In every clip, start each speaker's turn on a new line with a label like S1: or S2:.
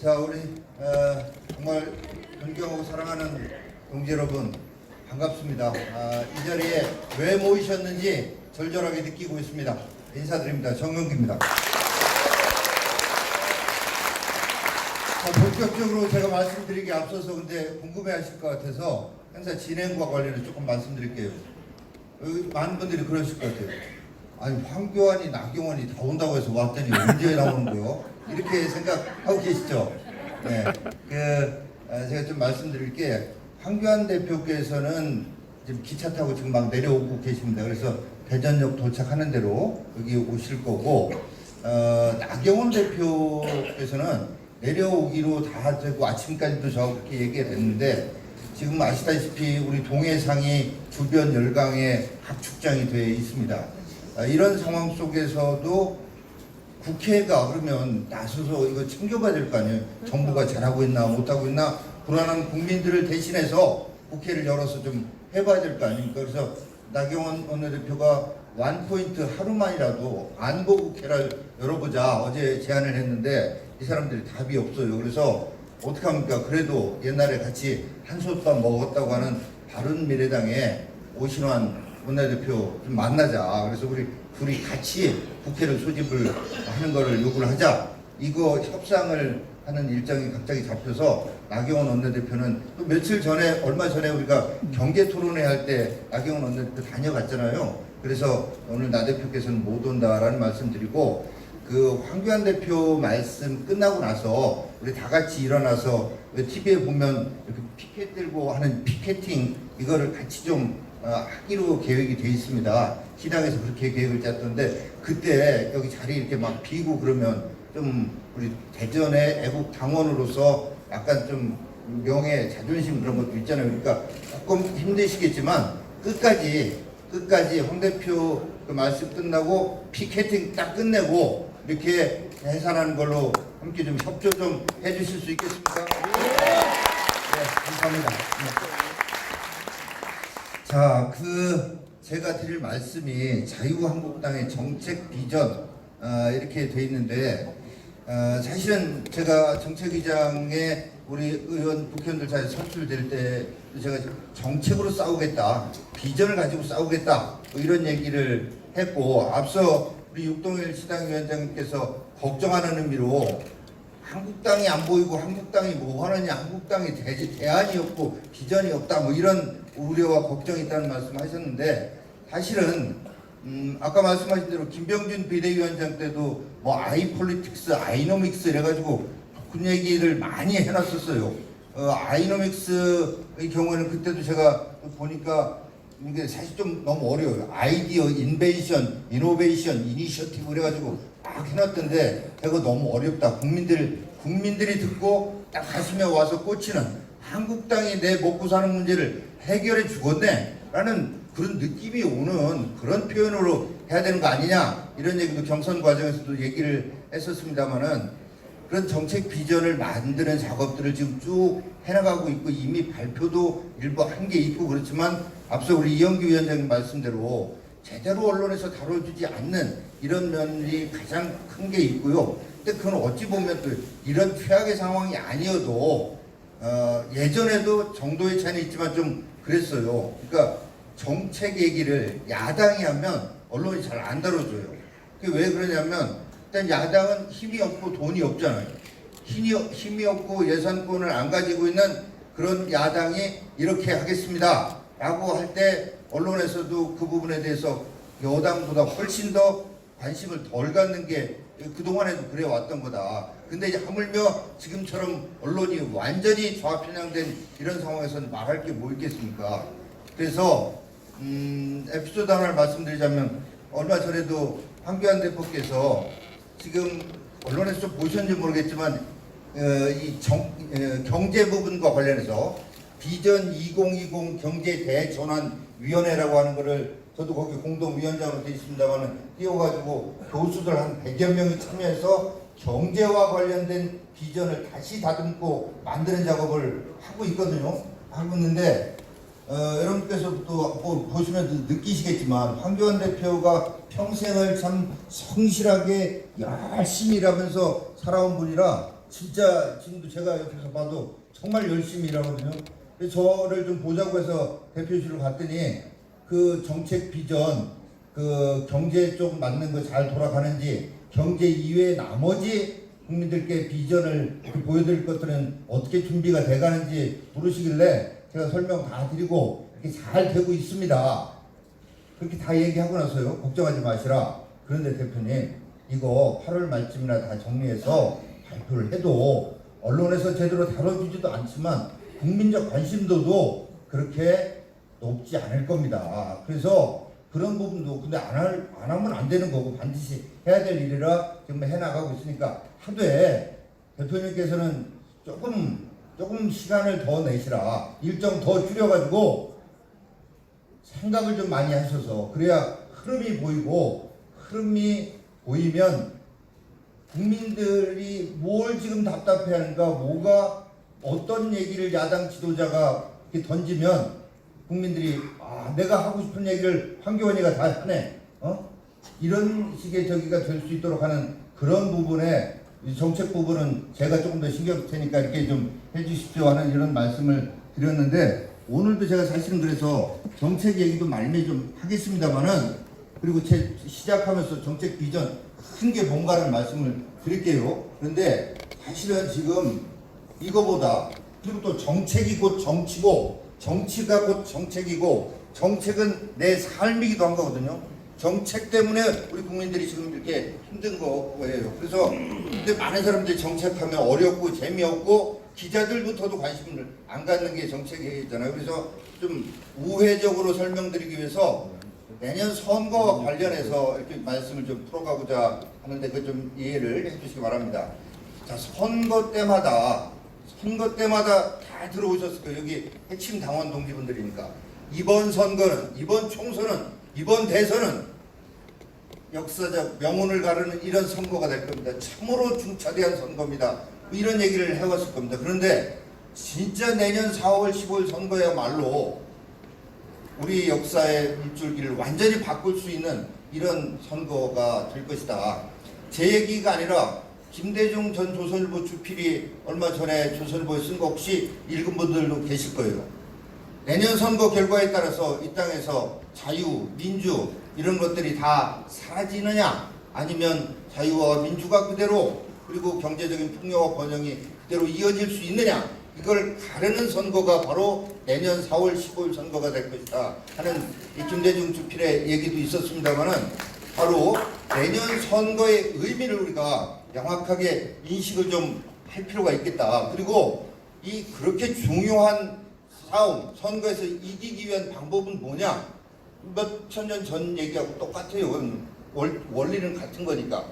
S1: 자, 우리 정말 존경하고 사랑하는 동지 여러분 반갑습니다. 이 자리에 왜 모이셨는지 절절하게 느끼고 있습니다. 인사드립니다. 정명기입니다. 본격적으로 제가 말씀드리기 앞서서 근데 궁금해하실 것 같아서 행사 진행과 관련해서 조금 말씀드릴게요. 많은 분들이 그러실 것 같아요. 아니 황교안이 나경원이 다 온다고 해서 왔더니 언제 나오는 거요? 이렇게 생각하고 계시죠? 네, 제가 좀 말씀드릴 게 황교안 대표께서는 지금 기차 타고 지금 막 내려오고 계십니다. 그래서 대전역 도착하는 대로 여기 오실 거고 나경원 대표께서는 내려오기로 다 되고 아침까지도 저 그렇게 얘기가 됐는데 지금 아시다시피 우리 동해상이 주변 열강에 합축장이 되어 있습니다. 이런 상황 속에서도 국회가 그러면 나서서 이거 챙겨봐야 될 거 아니에요. 정부가 잘하고 있나 못하고 있나 불안한 국민들을 대신해서 국회를 열어서 좀 해봐야 될 거 아닙니까? 그래서 나경원 원내대표가 원포인트 하루만이라도 안보국회를 열어보자 어제 제안을 했는데 이 사람들이 답이 없어요. 그래서 어떡합니까? 그래도 옛날에 같이 한솥밥 먹었다고 하는 바른미래당의 오신환 원내대표 좀 만나자. 그래서 우리 둘이 같이 국회를 소집을 하는 거를 요구를 하자. 이거 협상을 하는 일정이 갑자기 잡혀서 나경원 원내대표는 또 며칠 전에 얼마 전에 우리가 경제 토론회 할 때 나경원 원내대표 다녀갔잖아요. 그래서 오늘 나 대표께서는 못 온다라는 말씀드리고 그 황교안 대표 말씀 끝나고 나서 우리 다 같이 일어나서 TV에 보면 이렇게 피켓 들고 하는 피켓팅 이거를 같이 좀 하기로 계획이 돼 있습니다. 시당에서 그렇게 계획을 짰던데 그때 여기 자리 이렇게 막 비고 그러면 좀 우리 대전의 애국 당원으로서 약간 좀 명예, 자존심 그런 것도 있잖아요. 그러니까 조금 힘드시겠지만 끝까지 황 대표 그 말씀 끝나고 피켓팅 딱 끝내고 이렇게 해산하는 걸로 함께 좀 협조 좀 해주실 수 있겠습니까? 네, 감사합니다. 자, 제가 드릴 말씀이 자유한국당의 정책 비전 이렇게 돼 있는데 사실은 제가 정책위장에 우리 의원 국회의원들 사이에 선출될 때 제가 정책으로 싸우겠다, 비전을 가지고 싸우겠다 뭐 이런 얘기를 했고 앞서 우리 육동일 시당위원장님께서 걱정하는 의미로 한국당이 안 보이고 한국당이 뭐 하느냐, 한국당이 대안이 없고 비전이 없다 뭐 이런 우려와 걱정이 있다는 말씀하셨는데 사실은 아까 말씀하신 대로 김병준 비대위원장 때도 뭐 아이폴리틱스, 아이노믹스 이래가지고 그 얘기를 많이 해놨었어요. 아이노믹스의 경우에는 그때도 제가 보니까 이게 사실 좀 너무 어려워요. 아이디어, 인베이션, 이노베이션, 이니셔티브 그래가지고 막 해놨던데 그거 너무 어렵다. 국민들이 듣고 딱 가슴에 와서 꽂히는 한국당이 내 먹고 사는 문제를 해결해 주겠네 라는 그런 느낌이 오는 그런 표현으로 해야 되는 거 아니냐 이런 얘기도 경선 과정에서도 얘기를 했었습니다만은 그런 정책 비전을 만드는 작업들을 지금 쭉 해나가고 있고 이미 발표도 일부 한 게 있고 그렇지만 앞서 우리 이영규 위원장님 말씀대로 제대로 언론에서 다뤄주지 않는 이런 면이 가장 큰 게 있고요. 근데 그건 어찌 보면 또 이런 최악의 상황이 아니어도 예전에도 정도의 차이는 있지만 좀 그랬어요. 그러니까 정책 얘기를 야당이 하면 언론이 잘 안 다뤄줘요. 그게 왜 그러냐면 일단 야당은 힘이 없고 돈이 없잖아요. 힘이 없고 예산권을 안 가지고 있는 그런 야당이 이렇게 하겠습니다 라고 할 때 언론에서도 그 부분에 대해서 여당보다 훨씬 더 관심을 덜 갖는 게 그동안에도 그래 왔던 거다. 근데 이제 하물며 지금처럼 언론이 완전히 좌편향된 이런 상황에서는 말할 게 뭐 있겠습니까? 그래서 에피소드 하나를 말씀드리자면 얼마 전에도 황교안 대표께서 지금 언론에서 좀 보셨는지 모르겠지만 경제 부분과 관련해서 비전 2020 경제 대전환위원회라고 하는 거를 저도 거기 공동위원장으로 되어 있습니다만 띄워가지고 교수들 한 100여 명이 참여해서 경제와 관련된 비전을 다시 다듬고 만드는 작업을 하고 있거든요. 하고 있는데 여러분께서도 보시면 느끼시겠지만 황교안 대표가 평생을 참 성실하게 열심히 일하면서 살아온 분이라 진짜 지금도 제가 옆에서 봐도 정말 열심히 일하거든요. 근데 저를 좀 보자고 해서 대표실로 갔더니 그 정책 비전, 그 경제 쪽 맞는 거 잘 돌아가는지, 경제 이외에 나머지 국민들께 비전을 보여드릴 것들은 어떻게 준비가 돼가는지 물으시길래 제가 설명 다 드리고 이렇게 잘 되고 있습니다. 그렇게 다 얘기하고 나서요, 걱정하지 마시라. 그런데 대표님, 이거 8월 말쯤이나 다 정리해서 발표를 해도 언론에서 제대로 다뤄주지도 않지만 국민적 관심도도 그렇게 높지 않을 겁니다. 그래서 그런 부분도 근데 안 하면 안 되는 거고 반드시 해야 될 일이라 지금 해나가고 있으니까 하되 대표님께서는 조금 시간을 더 내시라. 일정 더 줄여가지고 생각을 좀 많이 하셔서 그래야 흐름이 보이면 국민들이 뭘 지금 답답해하는가, 뭐가 어떤 얘기를 야당 지도자가 이렇게 던지면 국민들이 내가 하고 싶은 얘기를 황교안이가 다 하네, 이런 식의 저기가 될 수 있도록 하는 그런 부분에 정책 부분은 제가 조금 더 신경 쓸 테니까 이렇게 좀 해주십시오 하는 이런 말씀을 드렸는데, 오늘도 제가 사실은 그래서 정책 얘기도 말미 좀 하겠습니다만은, 그리고 시작하면서 정책 비전 큰 게 뭔가를 말씀을 드릴게요. 그런데 사실은 지금 이거보다, 그리고 또 정책이 곧 정치고 정치가 곧 정책이고 정책은 내 삶이기도 한 거거든요. 정책 때문에 우리 국민들이 지금 이렇게 힘든 거예요. 그래서 근데 많은 사람들이 정책하면 어렵고 재미없고 기자들부터도 관심을 안 갖는 게 정책이잖아요. 그래서 좀 우회적으로 설명드리기 위해서 내년 선거와 관련해서 이렇게 말씀을 좀 풀어가고자 하는데 그 좀 이해를 해주시기 바랍니다. 자, 선거 때마다 다 들어오셨을 거예요. 여기 핵심 당원 동지분들이니까 이번 선거는, 이번 총선은, 이번 대선은 역사적 명운을 가르는 이런 선거가 될 겁니다. 참으로 중차대한 선거입니다. 이런 얘기를 해왔을 겁니다. 그런데 진짜 내년 4월 15일 선거야말로 우리 역사의 물줄기를 완전히 바꿀 수 있는 이런 선거가 될 것이다. 제 얘기가 아니라 김대중 전 조선일보 주필이 얼마 전에 조선일보에 쓴 거 혹시 읽은 분들도 계실 거예요. 내년 선거 결과에 따라서 이 땅에서 자유, 민주 이런 것들이 다 사라지느냐, 아니면 자유와 민주가 그대로, 그리고 경제적인 풍요와 번영이 그대로 이어질 수 있느냐, 이걸 가르는 선거가 바로 내년 4월 15일 선거가 될 것이다 하는 이 김대중 주필의 얘기도 있었습니다만은, 바로 내년 선거의 의미를 우리가 명확하게 인식을 좀 할 필요가 있겠다. 그리고 이 그렇게 중요한 싸움, 선거에서 이기기 위한 방법은 뭐냐? 몇천 년 전 얘기하고 똑같아요. 원리는 같은 거니까.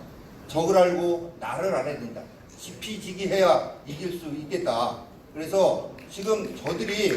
S1: 적을 알고 나를 알아야 된다. 지피지기해야 이길 수 있겠다. 그래서 지금 저들이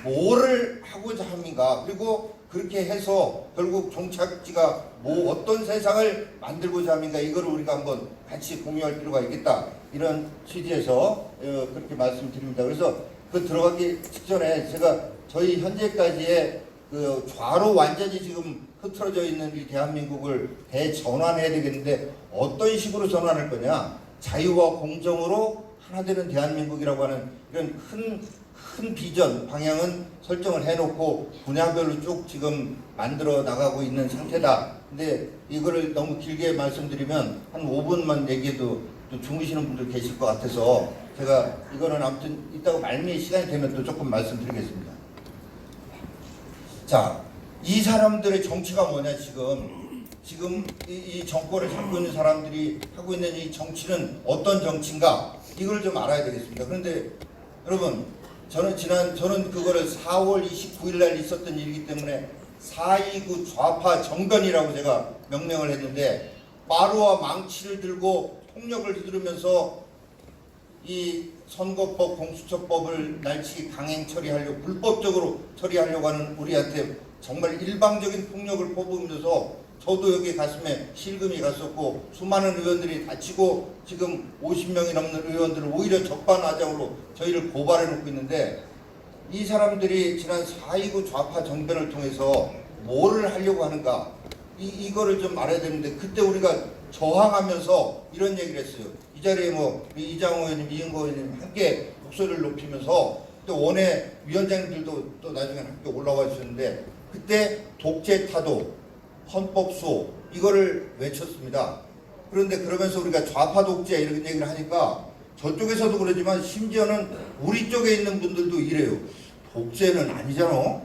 S1: 뭐를 하고자 합니까? 그리고 그렇게 해서 결국 종착지가 어떤 세상을 만들고자 합니까? 이걸 우리가 한번 같이 공유할 필요가 있겠다. 이런 취지에서 그렇게 말씀드립니다. 그래서 그 들어가기 직전에 제가 저희 현재까지의 그 좌로 완전히 지금 흐트러져 있는 이 대한민국을 대전환해야 되겠는데 어떤 식으로 전환할 거냐? 자유와 공정으로 하나 되는 대한민국이라고 하는 이런 큰 비전 방향은 설정을 해놓고 분야별로 쭉 지금 만들어 나가고 있는 상태다. 근데 이거를 너무 길게 말씀드리면 한 5분만 얘기해도 또 주무시는 분들 계실 것 같아서 제가 이거는 아무튼 이따가 말미에 시간이 되면 또 조금 말씀드리겠습니다. 자, 이 사람들의 정치가 뭐냐? 지금 이 정권을 잡고 있는 사람들이 하고 있는 이 정치는 어떤 정치인가? 이걸 좀 알아야 되겠습니다. 그런데 여러분, 저는 그거를 4월 29일 날 있었던 일이기 때문에 4.29 좌파 정변이라고 제가 명명을 했는데, 마루와 망치를 들고 폭력을 휘두르면서 이 선거법, 공수처법을 날치기 강행 처리하려고, 불법적으로 처리하려고 하는 우리한테 정말 일방적인 폭력을 퍼부으면서 저도 여기 가슴에 실금이 갔었고 수많은 의원들이 다치고 지금 50명이 넘는 의원들을 오히려 적반하장으로 저희를 고발해 놓고 있는데, 이 사람들이 지난 4.29 좌파 정변을 통해서 뭐를 하려고 하는가, 이거를 좀 알아야 되는데, 그때 우리가 저항하면서 이런 얘기를 했어요. 이 자리에 뭐 이장호 의원님, 이은거 의원님 함께 목소리를 높이면서 또 원외 위원장님들도 또 나중에 함께 올라와 주셨는데 그때 독재 타도, 헌법 수호 이거를 외쳤습니다. 그런데 그러면서 우리가 좌파 독재 이런 얘기를 하니까 저쪽에서도 그러지만 심지어는 우리 쪽에 있는 분들도 이래요. 독재는 아니잖아.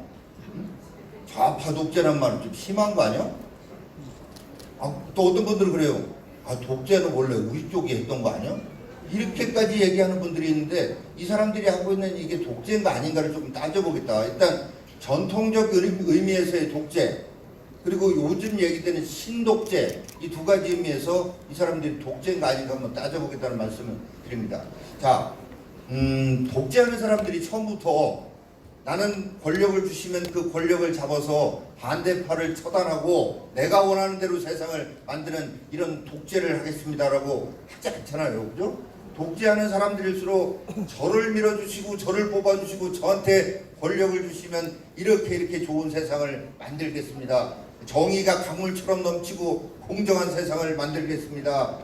S1: 좌파 독재란 말은 좀 심한 거 아니야? 또 어떤 분들은 그래요. 독재는 원래 우리 쪽이 했던 거 아니야? 이렇게까지 얘기하는 분들이 있는데 이 사람들이 하고 있는 이게 독재인가 아닌가를 조금 따져보겠다. 일단 전통적 의미에서의 독재 그리고 요즘 얘기되는 신독재 이 두 가지 의미에서 이 사람들이 독재인가 아닌가 한번 따져보겠다는 말씀을 드립니다. 자, 독재하는 사람들이 처음부터 나는 권력을 주시면 그 권력을 잡아서 반대파를 처단하고 내가 원하는 대로 세상을 만드는 이런 독재를 하겠습니다라고 하지 않잖아요. 그죠? 독재하는 사람들일수록 저를 밀어주시고 저를 뽑아주시고 저한테 권력을 주시면 이렇게 좋은 세상을 만들겠습니다. 정의가 강물처럼 넘치고 공정한 세상을 만들겠습니다.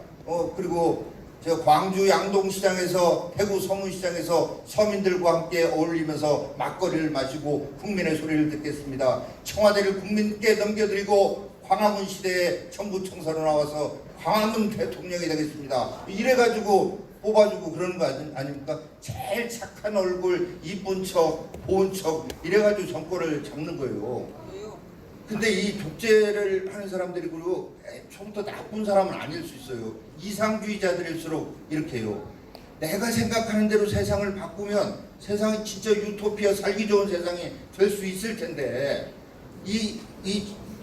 S1: 그리고 제가 광주 양동시장에서 대구 서문시장에서 서민들과 함께 어울리면서 막걸리를 마시고 국민의 소리를 듣겠습니다. 청와대를 국민께 넘겨드리고 광화문 시대에 전부 청사로 나와서 광화문 대통령이 되겠습니다. 이래가지고 뽑아주고 그러는 거 아닙니까? 제일 착한 얼굴, 이쁜 척, 고운 척 이래가지고 정권을 잡는 거예요. 근데 이 독재를 하는 사람들이 그리고 처음부터 나쁜 사람은 아닐 수 있어요. 이상주의자들일수록 이렇게 해요. 내가 생각하는 대로 세상을 바꾸면 세상이 진짜 유토피아 살기 좋은 세상이 될 수 있을 텐데 이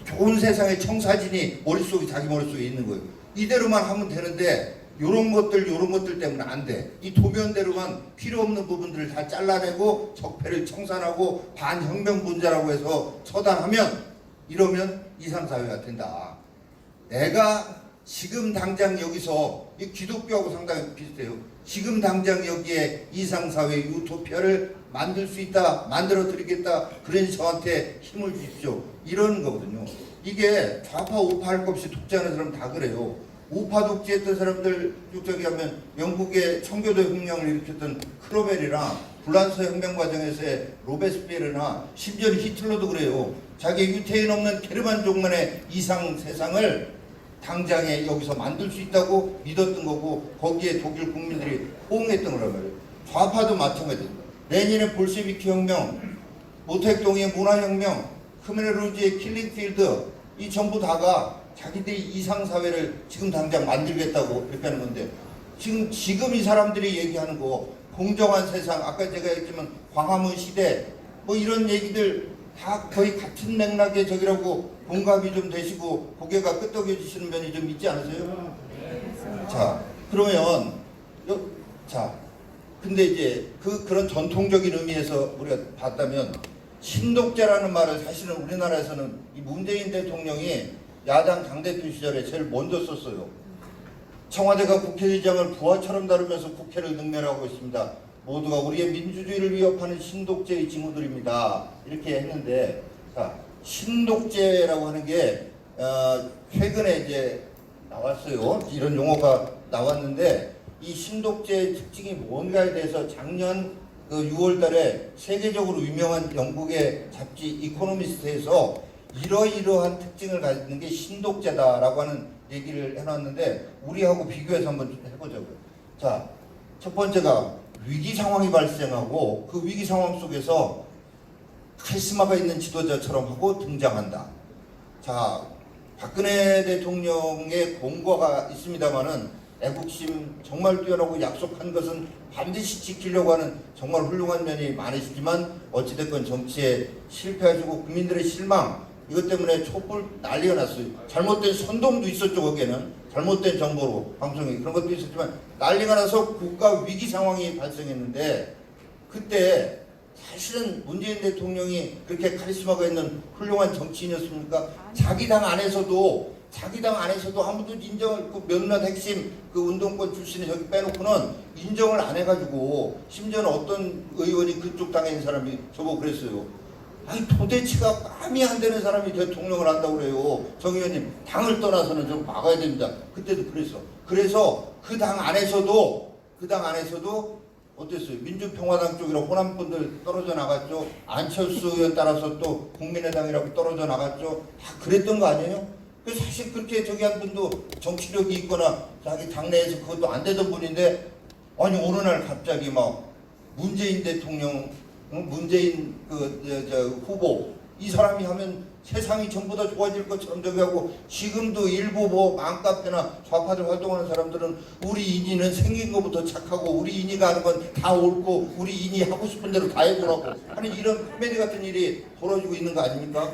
S1: 좋은 세상의 청사진이 자기 머릿속에 있는 거예요. 이대로만 하면 되는데 요런 것들 때문에 안 돼. 이 도면대로만 필요 없는 부분들을 다 잘라내고 적폐를 청산하고 반혁명분자라고 해서 처단하면 이러면 이상사회가 된다. 내가 지금 당장 여기서 이 기독교하고 상당히 비슷해요. 지금 당장 여기에 이상사회 유토피아를 만들 수 있다. 만들어 드리겠다. 그러니 저한테 힘을 주십시오. 이러는 거거든요. 이게 좌파 우파 할 것 없이 독재하는 사람 다 그래요. 우파 독재했던 사람들 저기 하면 영국의 청교도 혁명을 일으켰던 크로멜이나 불란서 혁명 과정에서의 로베스피에르나 심지어 히틀러도 그래요. 자기 유태인 없는 게르만 종만의 이상 세상을 당장에 여기서 만들 수 있다고 믿었던 거고 거기에 독일 국민들이 호응했던 거란 말이에요. 좌파도 마찬가지입니다. 레닌의 볼셰비키 혁명, 모택동의 문화혁명, 크메르루지의 킬링필드 이 전부 다가 자기들이 이상사회를 지금 당장 만들겠다고 이렇게 하는 건데 지금 이 사람들이 얘기하는 거 공정한 세상 아까 제가 얘기했지만 광화문 시대 뭐 이런 얘기들 다 거의 같은 맥락의 저기라고 공감이 좀 되시고 고개가 끄덕여지시는 면이 좀 있지 않으세요? 자 그러면 근데 이제 그런 전통적인 의미에서 우리가 봤다면 신독재라는 말을 사실은 우리나라에서는 이 문재인 대통령이 야당 당대표 시절에 제일 먼저 썼어요. 청와대가 국회의장을 부하처럼 다루면서 국회를 능멸하고 있습니다. 모두가 우리의 민주주의를 위협하는 신독재의 징후들입니다. 이렇게 했는데, 자, 신독재라고 하는 게 최근에 이제 나왔어요. 이런 용어가 나왔는데 이 신독재의 특징이 뭔가에 대해서 작년 6월달에 세계적으로 유명한 영국의 잡지 이코노미스트에서 이러이러한 특징을 가지는 게 신독재다라고 하는 얘기를 해놨는데 우리하고 비교해서 한번 해보자고요. 자, 첫 번째가 위기 상황이 발생하고 그 위기 상황 속에서 카리스마가 있는 지도자처럼 하고 등장한다. 자, 박근혜 대통령의 공과가 있습니다마는 애국심 정말 뛰어나고 약속한 것은 반드시 지키려고 하는 정말 훌륭한 면이 많으시지만 어찌됐건 정치에 실패하시고 국민들의 실망 이것 때문에 촛불 난리가 났어요. 잘못된 선동도 있었죠. 거기에는 잘못된 정보로 방송에 그런 것도 있었지만 난리가 나서 국가 위기 상황이 발생했는데 그때 사실은 문재인 대통령이 그렇게 카리스마가 있는 훌륭한 정치인이었습니까? 자기 당 안에서도 아무도 인정을 몇몇 핵심 운동권 출신을 여기 빼놓고는 인정을 안 해가지고 심지어는 어떤 의원이 그쪽 당에 있는 사람이 저보고 그랬어요. 아니 도대체가 깜이 안 되는 사람이 대통령을 한다고 그래요. 정 의원님 당을 떠나서는 좀 막아야 됩니다. 그때도 그랬어. 그래서 그 당 안에서도 어땠어요? 민주평화당 쪽이라고 호남분들 떨어져 나갔죠. 안철수 의원 따라서 또 국민의당이라고 떨어져 나갔죠. 다 그랬던 거 아니에요? 사실 그렇게 저기 한 분도 정치력이 있거나 자기 당내에서 그것도 안 되던 분인데, 아니 어느 날 갑자기 막 문재인 대통령, 문재인 후보 이 사람이 하면 세상이 전부 다 좋아질 것처럼 저기 하고, 지금도 일부 뭐 맘카페나 좌파들 활동하는 사람들은 우리 인이는 생긴 것부터 착하고 우리 인이가 하는 건 다 옳고 우리 인이 하고 싶은 대로 다 해보라고 하는 이런 코미디 같은 일이 벌어지고 있는 거 아닙니까?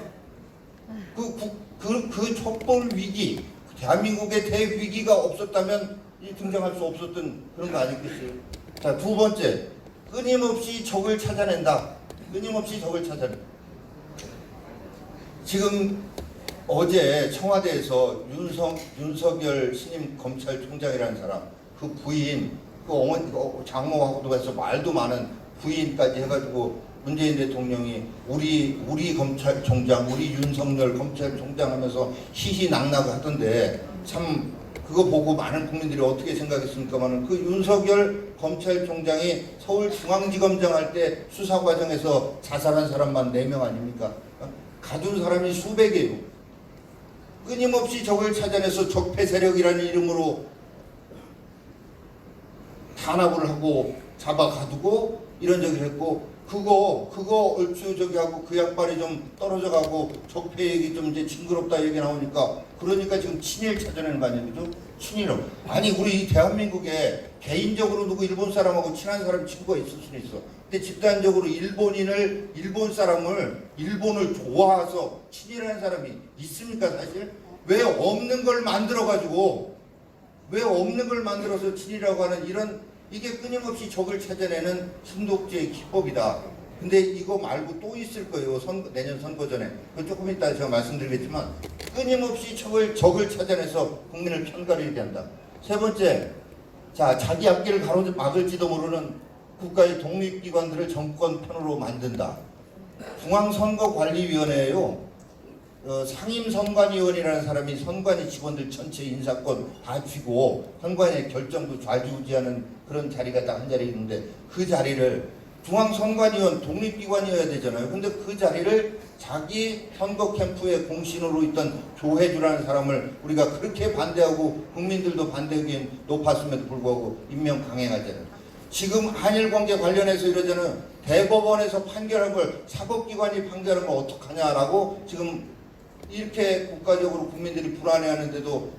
S1: 그 촛불 위기, 대한민국의 대위기가 없었다면 등장할 수 없었던 그런 거 아니겠어요? 자, 두 번째, 끊임없이 적을 찾아낸다. 끊임없이 적을 찾아낸다. 지금 어제 청와대에서 윤석열 신임 검찰총장이라는 사람, 그 부인, 그 어머니, 장모하고도 해서 말도 많은 부인까지 해가지고 문재인 대통령이 우리 검찰총장, 우리 윤석열 검찰총장 하면서 희희낙낙 하던데, 참 그거 보고 많은 국민들이 어떻게 생각했습니까만은, 그 윤석열 검찰총장이 서울중앙지검장 할 때 수사 과정에서 자살한 사람만 4명 아닙니까? 가둔 사람이 수백이에요. 끊임없이 적을 찾아내서 적폐 세력이라는 이름으로 탄압을 하고 잡아 가두고 이런 적을 했고, 그거 얼추 저기 하고 그 양반이 좀 떨어져 가고 적폐 얘기 좀 이제 징그럽다 얘기 나오니까, 그러니까 지금 친일 찾아내는 거 아니에요? 그죠? 친일로. 아니 우리 대한민국에 개인적으로 누구 일본 사람하고 친한 사람 친구가 있을 수는 있어. 근데 집단적으로 일본을 좋아해서 친일하는 사람이 있습니까 사실? 왜 없는 걸 만들어가지고, 왜 없는 걸 만들어서 친일이라고 하는 이런, 이게 끊임없이 적을 찾아내는 신독제의 기법이다. 근데 이거 말고 또 있을 거예요. 내년 선거 전에. 조금 이따 제가 말씀드리겠지만, 끊임없이 적을 찾아내서 국민을 편가르게 한다. 세 번째, 자, 자기 앞길을 가로막을지도 모르는 국가의 독립기관들을 정권 편으로 만든다. 중앙선거관리위원회에요. 상임선관위원이라는 사람이 선관위 직원들 전체 인사권 다 쥐고 선관위의 결정도 좌지우지하는 그런 자리가 딱 한 자리 있는데, 그 자리를 중앙선관위원 독립기관이어야 되잖아요. 근데 그 자리를 자기 선거 캠프의 공신으로 있던 조혜주라는 사람을 우리가 그렇게 반대하고 국민들도 반대하기엔 높았음에도 불구하고 임명 강행하잖아요. 지금 한일관계 관련해서 이러잖아요. 대법원에서 판결한 걸 사법기관이 판결한 걸 어떡하냐라고 지금 이렇게 국가적으로 국민들이 불안해하는데도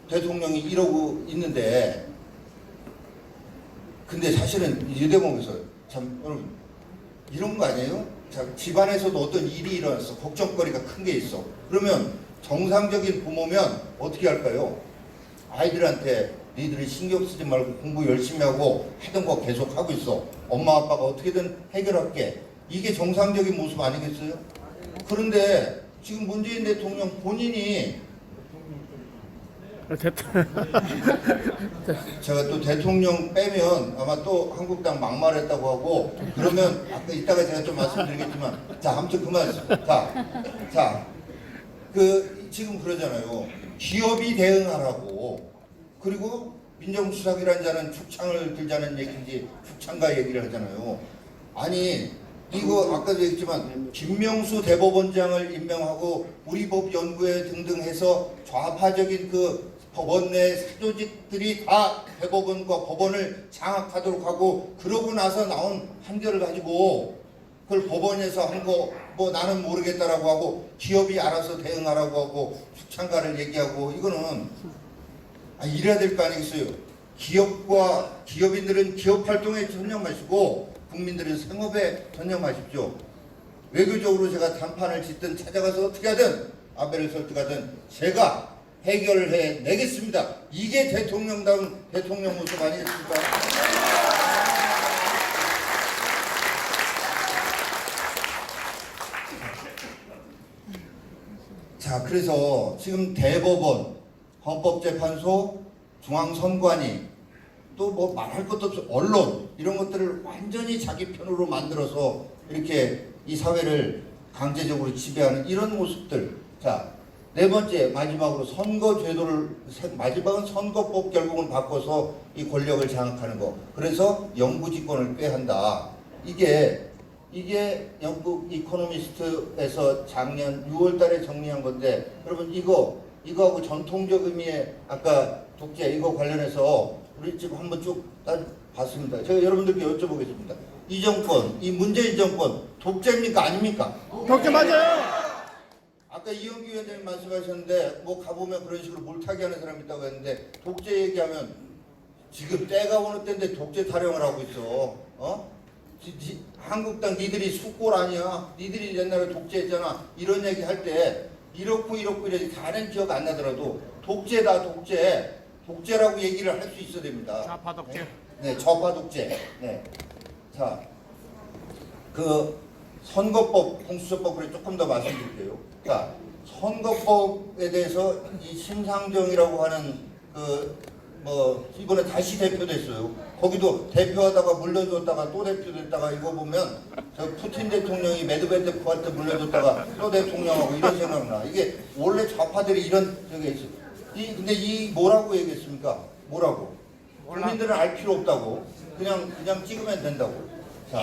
S1: 대통령이 이러고 있는데, 근데 사실은 이 대목에서 참 여러분 이런 거 아니에요? 자, 집안에서도 어떤 일이 일어났어. 걱정거리가 큰 게 있어. 그러면 정상적인 부모면 어떻게 할까요? 아이들한테 니들이 신경 쓰지 말고 공부 열심히 하고 하던 거 계속 하고 있어. 엄마 아빠가 어떻게든 해결할게. 이게 정상적인 모습 아니겠어요? 그런데 지금 문재인 대통령 본인이, 제가 또 대통령 빼면 아마 또 한국당 막말했다고 하고 그러면 아까 이따가 제가 좀 말씀드리겠지만, 자 아무튼 그만. 자 지금 그러잖아요. 기업이 대응하라고. 그리고 민정수석이라는 자는 축창을 들자는 얘기인지 축창가 얘기를 하잖아요. 아니 이거 아까도 얘기했지만 김명수 대법원장을 임명하고 우리 법 연구회 등등 해서 좌파적인 그 법원 내 사조직들이 다 대법원과 법원을 장악하도록 하고, 그러고 나서 나온 판결을 가지고 그걸 법원에서 한 거 뭐 나는 모르겠다라고 하고 기업이 알아서 대응하라고 하고 축창가를 얘기하고, 이거는 이래야 될 거 아니겠어요? 기업인들은 기업 활동에 전념하시고 국민들은 생업에 전념하십시오. 외교적으로 제가 단판을 짓든 찾아가서 어떻게 하든 아베를 설득하든 제가 해결을 해내겠습니다. 이게 대통령다운 대통령 모습 아니겠습니까? 자, 그래서 지금 대법원, 헌법재판소, 중앙선관위, 또 뭐 말할 것도 없어, 언론, 이런 것들을 완전히 자기 편으로 만들어서 이렇게 이 사회를 강제적으로 지배하는 이런 모습들. 자, 네 번째, 마지막으로 마지막은 선거법 결국은 바꿔서 이 권력을 장악하는 거. 그래서 영구집권을 빼한다. 이게 영국 이코노미스트에서 작년 6월 달에 정리한 건데, 여러분 이거하고 전통적 의미의 아까 독재 이거 관련해서 우리 지금 한번 쭉 봤습니다. 제가 여러분들께 여쭤보겠습니다. 이 정권, 이 문재인 정권 독재입니까? 아닙니까?
S2: 독재 맞아요.
S1: 아까 이영규 위원장님 말씀하셨는데 뭐 가보면 그런 식으로 몰타기 하는 사람이 있다고 했는데 독재 얘기하면 지금 때가 어느 때인데 독재 타령을 하고 있어. 한국당 니들이 숙골 아니야? 니들이 옛날에 독재했잖아. 이런 얘기 할 때 이렇고 이렇게 다른 기억 안 나더라도 독재다 독재라고 얘기를 할 수 있어야 됩니다.
S2: 좌파 독재.
S1: 네, 좌파 독재. 네. 자, 그 선거법, 공수처법을 조금 더 말씀드릴게요. 자, 선거법에 대해서 이 심상정이라고 하는 이번에 다시 대표됐어요. 거기도 대표하다가 물려줬다가 또 대표됐다가 이거 보면 저 푸틴 대통령이 메드베데프한테 물려줬다가 또 대통령하고 이런 생각나. 이게 원래 좌파들이 이런 저게 있어. 근데 이 뭐라고 얘기했습니까? 뭐라고? 국민들은 알 필요 없다고. 그냥 찍으면 된다고. 자,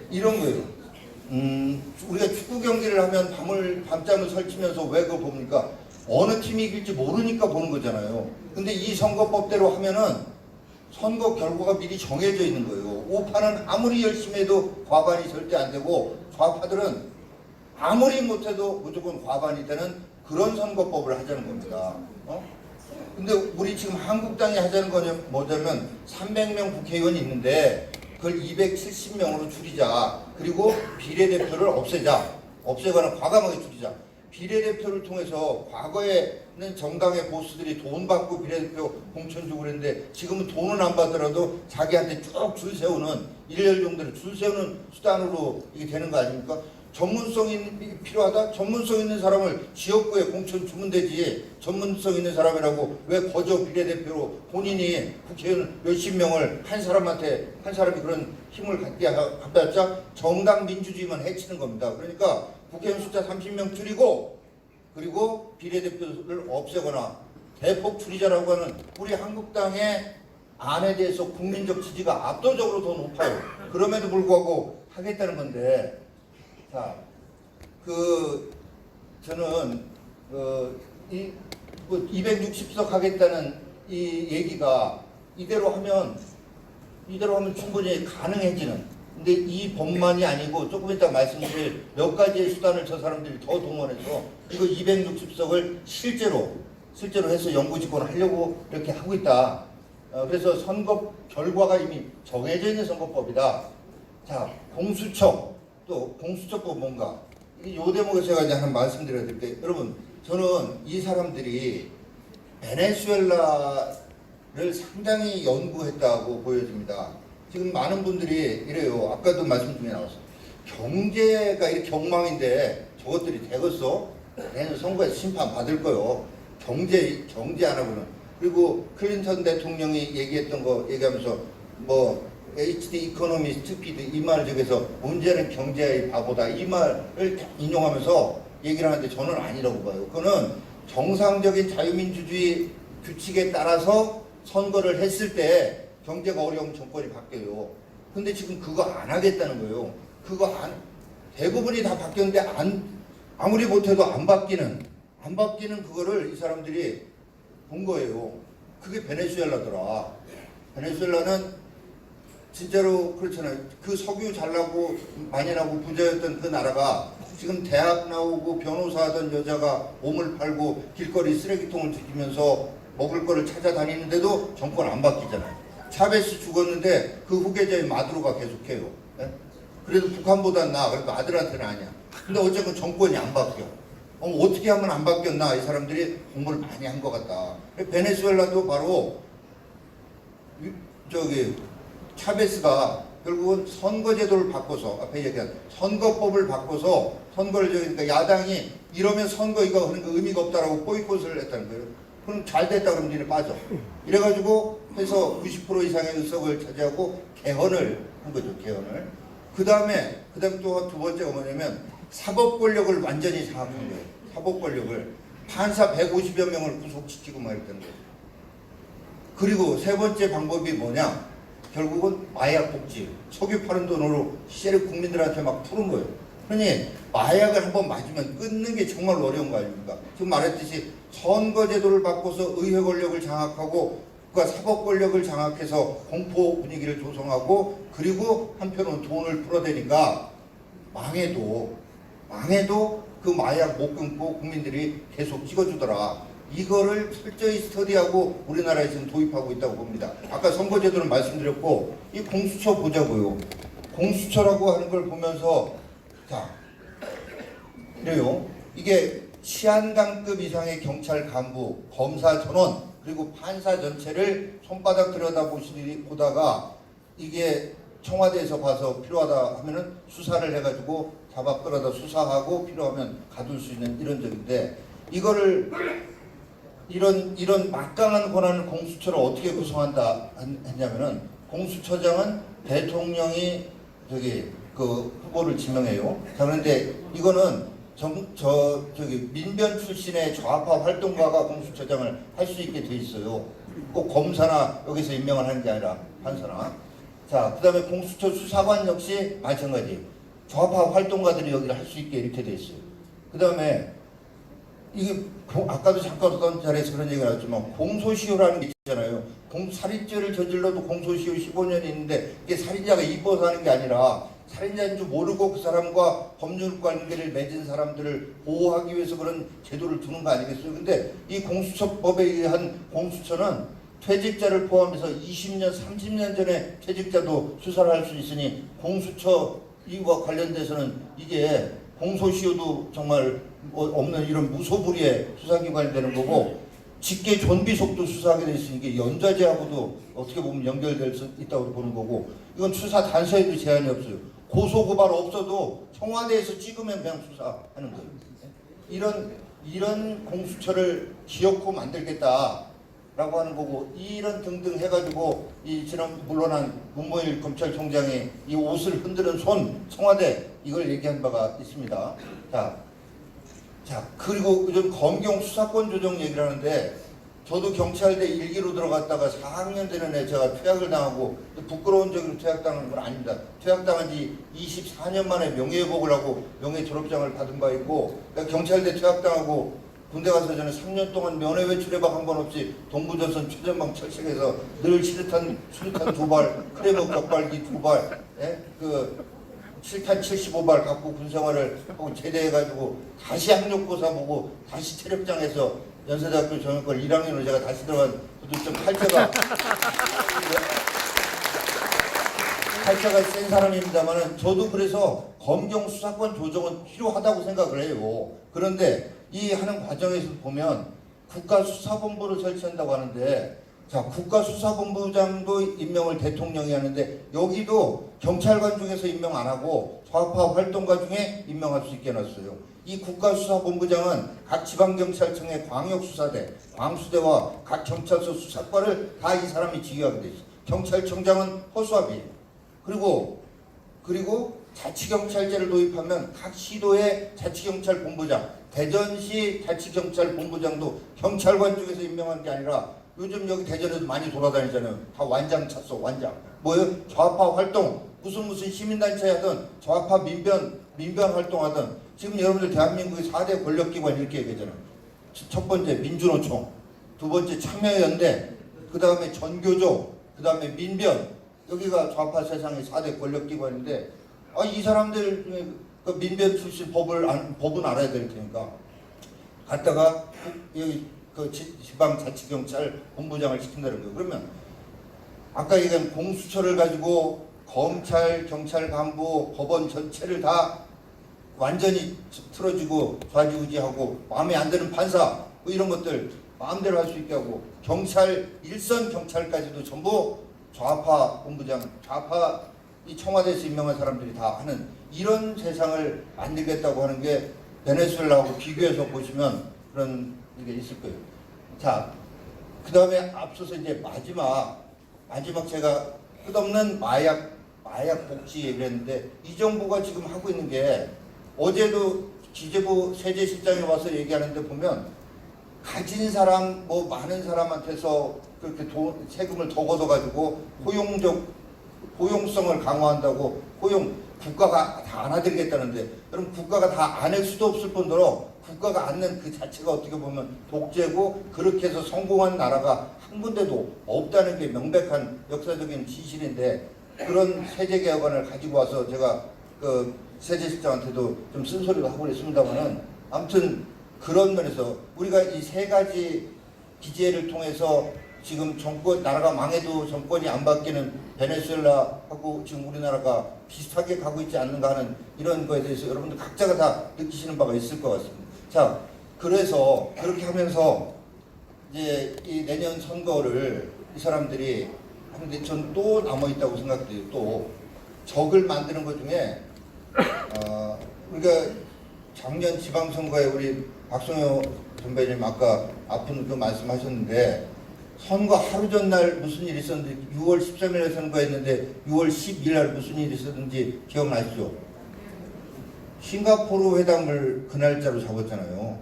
S1: 이런 거예요. 우리가 축구 경기를 하면 밤잠을 설치면서 왜 그거 봅니까? 어느 팀이 이길지 모르니까 보는 거잖아요. 근데 이 선거법대로 하면은 선거 결과가 미리 정해져 있는 거예요. 우파는 아무리 열심히 해도 과반이 절대 안 되고 좌파들은 아무리 못해도 무조건 과반이 되는 그런 선거법을 하자는 겁니다. 근데 우리 지금 한국당이 하자는 거는 뭐냐면 300명 국회의원이 있는데 그걸 270명으로 줄이자. 그리고 비례대표를 없애거나 과감하게 줄이자. 비례대표를 통해서 과거에는 정당의 보수들이 돈 받고 비례대표 공천 주고 그랬는데 지금은 돈은 안 받더라도 자기한테 쭉 줄 세우는 일렬 정도를 줄 세우는 수단으로 이게 되는 거 아닙니까? 전문성이 필요하다? 전문성 있는 사람을 지역구에 공천 주면 되지. 전문성 있는 사람이라고 왜 거저 비례대표로 본인이 국회의원 몇십 명을 한 사람이 그런 힘을 갖게 갖다 정당 민주주의만 해치는 겁니다. 그러니까 국회의원 숫자 30명 줄이고 그리고 비례대표를 없애거나 대폭 줄이자라고 하는 우리 한국당의 안에 대해서 국민적 지지가 압도적으로 더 높아요. 그럼에도 불구하고 하겠다는 건데 자, 저는, 260석 하겠다는 이 얘기가 이대로 하면 충분히 가능해지는. 근데 이 법만이 아니고 조금 이따 말씀드릴 몇 가지의 수단을 저 사람들이 더 동원해서 이거 260석을 실제로 해서 영구집권을 하려고 이렇게 하고 있다. 그래서 선거 결과가 이미 정해져 있는 선거법이다. 자, 또 공수처법 뭔가 요 대목에 제가 이제 한 말씀드려야 될 게 여러분 저는 이 사람들이 베네수엘라를 상당히 연구했다고 보여집니다. 지금 많은 분들이 이래요. 아까도 말씀 중에 나왔어. 경제가 이렇게 엉망인데 저것들이 되겠어? 내년 선거에서 심판 받을 거요. 경제 안 하고는. 그리고 클린턴 대통령이 얘기했던 거 얘기하면서 HD 이코노미 스튜피드 이 말을 적여서 문제는 경제의 바보다 이 말을 인용하면서 얘기를 하는데 저는 아니라고 봐요. 그거는 정상적인 자유민주주의 규칙에 따라서 선거를 했을 때 경제가 어려운 정권이 바뀌어요. 근데 지금 그거 안 하겠다는 거예요. 대부분이 다 바뀌었는데 아무리 못해도 안 바뀌는 그거를 이 사람들이 본 거예요. 그게 베네수엘라더라. 베네수엘라는 진짜로 그렇잖아요. 그 석유 잘 나고 많이 나고 부자였던 그 나라가 지금 대학 나오고 변호사 하던 여자가 몸을 팔고 길거리 쓰레기통을 뒤지면서 먹을 거를 찾아다니는데도 정권 안 바뀌잖아요. 차베스 죽었는데 그 후계자인 마두로가 계속해요. 네? 그래도 북한보단 나아. 그래도 아들한테는 아니야. 근데 어쨌든 정권이 안 바뀌어. 어떻게 하면 안 바뀌었나? 이 사람들이 공부를 많이 한 것 같다. 베네수엘라도 바로 차베스가 결국은 선거제도를 바꿔서 앞에 얘기한 선거법을 바꿔서 선거를 그러니까 야당이 이러면 선거 이거 하는 거 의미가 없다라고 보이콧을 했다는 거예요. 그럼 잘 됐다 그러면 니네 빠져. 이래가지고 해서 90% 이상의 의석을 차지하고 개헌을 한 거죠. 개헌을. 그 다음에 또 두 번째가 뭐냐면 사법 권력을 완전히 장악한 거예요. 사법 권력을 판사 150여 명을 구속시키고 말했던 거예요. 그리고 세 번째 방법이 뭐냐? 결국은 마약 복지, 석유 파는 돈으로 시세를 국민들한테 막 푸는 거예요. 그러니 마약을 한번 맞으면 끊는 게 정말 어려운 거 아닙니까? 지금 말했듯이 선거제도를 바꿔서 의회 권력을 장악하고 그러니까 사법 권력을 장악해서 공포 분위기를 조성하고 그리고 한편으로는 돈을 풀어대니까 망해도 그 마약 못 끊고 국민들이 계속 찍어주더라. 이거를 철저히 스터디하고 우리나라에서는 도입하고 있다고 봅니다. 아까 선거제도는 말씀드렸고 이 공수처 보자고요. 공수처라고 하는 걸 보면서 자 그래요. 이게 시한강급 이상의 경찰 간부, 검사 전원 그리고 판사 전체를 손바닥 들여다보다가 이게 청와대에서 봐서 필요하다 하면은 수사를 해가지고 잡아 끌어다 수사하고 필요하면 가둘 수 있는 이런 적인데 이거를 이런 막강한 권한을 공수처를 어떻게 구성한다 했냐면은 공수처장은 대통령이 그 후보를 지명해요. 자 그런데 이거는 민변 출신의 좌파 활동가가 공수처장을 할 수 있게 돼 있어요. 꼭 검사나 여기서 임명을 하는 게 아니라 판사나. 자 그다음에 공수처 수사관 역시 마찬가지. 좌파 활동가들이 여기를 할 수 있게 이렇게 돼 있어요. 그다음에 이게 아까도 잠깐 어떤 자리에서 그런 얘기가 나왔지만 공소시효라는 게 있잖아요. 살인죄를 저질러도 공소시효 15년이 있는데 이게 살인자가 이뻐서 하는 게 아니라 살인자인 줄 모르고 그 사람과 법률 관계를 맺은 사람들을 보호하기 위해서 그런 제도를 두는 거 아니겠어요? 근데 이 공수처법에 의한 공수처는 퇴직자를 포함해서 20년, 30년 전에 퇴직자도 수사를 할 수 있으니 공수처 이와 관련돼서는 이게 공소시효도 정말 없는 이런 무소불위의 수사기관이 되는 거고 직계 존비속도 수사하게 돼 있으니 이게 연좌제하고도 어떻게 보면 연결될 수 있다고 보는 거고 이건 수사 단서에도 제한이 없어요. 고소고발 없어도 청와대에서 찍으면 그냥 수사하는 거예요. 이런 공수처를 기어코 만들겠다라고 하는 거고 이런 등등 해가지고 이 지난 물러난 문무일 검찰총장이 이 옷을 흔드는 손 청와대 이걸 얘기한 바가 있습니다. 자 그리고 요즘 검경 수사권 조정 얘기를 하는데 저도 경찰대 1기로 들어갔다가 4학년 되는 애 제가 퇴학을 당하고 부끄러운 적으로 퇴학당한 건 아닙니다. 퇴학당한 지 24년 만에 명예회복을 하고 명예 졸업장을 받은 바 있고 경찰대 퇴학당하고 군대 가서 저는 3년 동안 면회 외출 해박 한 번 없이 동부전선 최전방 철책에서 늘 수류탄 2발, 크레모 격발기 2발, 그 7탄 75발 갖고 군생활을 하고 제대해가지고 다시 학력고사 보고 다시 체력장에서 연세대학교 정형과 1학년으로 제가 다시 들어간 그것도 좀 칼자가 센 사람입니다만은 저도 그래서 검경 수사권 조정은 필요하다고 생각을 해요. 그런데 이 하는 과정에서 보면 국가수사본부를 설치한다고 하는데 자 국가수사본부장도 임명을 대통령이 하는데 여기도 경찰관 중에서 임명 안 하고 좌파 활동가 중에 임명할 수 있게 해놨어요. 이 국가수사본부장은 각 지방경찰청의 광역수사대, 광수대와 각 경찰서 수사과를 다 이 사람이 지휘하게 돼 있어요. 경찰청장은 허수아비예요. 그리고 자치경찰제를 도입하면 각 시도의 자치경찰본부장, 대전시 자치경찰본부장도 경찰관 쪽에서 임명한 게 아니라 요즘 여기 대전에도 많이 돌아다니잖아요. 다 완장 찼어, 완장. 뭐예요? 좌파 활동, 무슨 시민단체 하든 좌파 민변 활동하든 지금 여러분들 대한민국의 4대 권력기관 이렇게 얘기하잖아요. 첫 번째 민주노총, 두 번째 참여연대, 그 다음에 전교조, 그 다음에 민변 여기가 좌파 세상의 4대 권력기관인데 이 사람들 중에 그 민변 출신 법은 알아야 될 테니까 갔다가 여기 그 지방자치경찰 본부장을 시킨다는 거예요. 그러면 아까 얘기한 공수처를 가지고 검찰, 경찰 간부, 법원 전체를 다 완전히 틀어지고 좌지우지하고 마음에 안 드는 판사 뭐 이런 것들 마음대로 할 수 있게 하고 경찰 일선 경찰까지도 전부 좌파 본부장, 좌파 이 청와대에서 임명한 사람들이 다 하는 이런 세상을 만들겠다고 하는 게 베네수엘라하고 비교해서 보시면 그런 게 있을 거예요. 자, 그 다음에 앞서서 이제 마지막 제가 끝없는 마약 복지 얘기를 했는데 이 정부가 지금 하고 있는 게 어제도 기재부 세제실장이 와서 얘기하는데 보면 가진 사람 뭐 많은 사람한테서 그렇게 세금을 더 걷어가지고 포용성을 강화한다고 국가가 다 안아드리겠다는데 그럼 국가가 다 안을 수도 없을 뿐더러 국가가 안는 그 자체가 어떻게 보면 독재고 그렇게 해서 성공한 나라가 한 군데도 없다는 게 명백한 역사적인 진실인데 그런 세제개혁안을 가지고 와서 제가 그 세제실장한테도 좀 쓴소리도 하고 그랬습니다만은 아무튼 그런 면에서 우리가 이 세 가지 기제를 통해서 지금 나라가 망해도 정권이 안 바뀌는 베네수엘라하고 지금 우리나라가 비슷하게 가고 있지 않는가 하는 이런 거에 대해서 여러분들 각자가 다 느끼시는 바가 있을 것 같습니다. 자, 그래서 그렇게 하면서 이제 이 내년 선거를 이 사람들이 하는데 전 또 남아있다고 생각돼요. 또 적을 만드는 것 중에 우리가 작년 지방선거에 우리 박성효 선배님 아까 아픈 그 말씀하셨는데 선거 하루 전날 무슨 일이 있었는지 6월 13일에 선거했는데 6월 12일 날 무슨 일이 있었는지 기억나시죠? 싱가포르 회담을 그 날짜로 잡았잖아요.